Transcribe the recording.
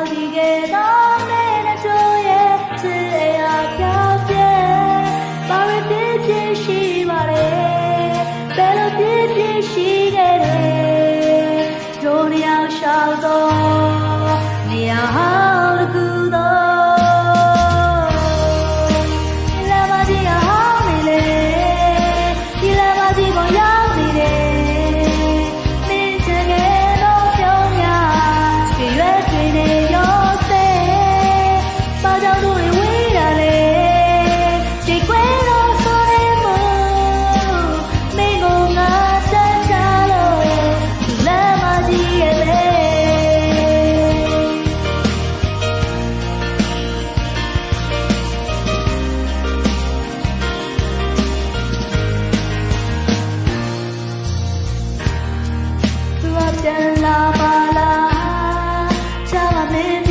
ဒီကဲတော့နဲ့တို့ရဲ့ချစ်အရာပြောင်းပြဲဘာရဖြစ်ဖြစ်ရှိပါလေဘယ်လိုဖြစ်ဖြစ်ရှိခဲ့တယ်တို့နှစ်ယောက်ရှောက်တော့နေရာဟောင်းတစ်ခုတော့လာမကြီးကဟောင်းနေလေဒီလာမကြီးပေါ်ရောက်နေတယ်ပြန်လာပါလားချာမမင်း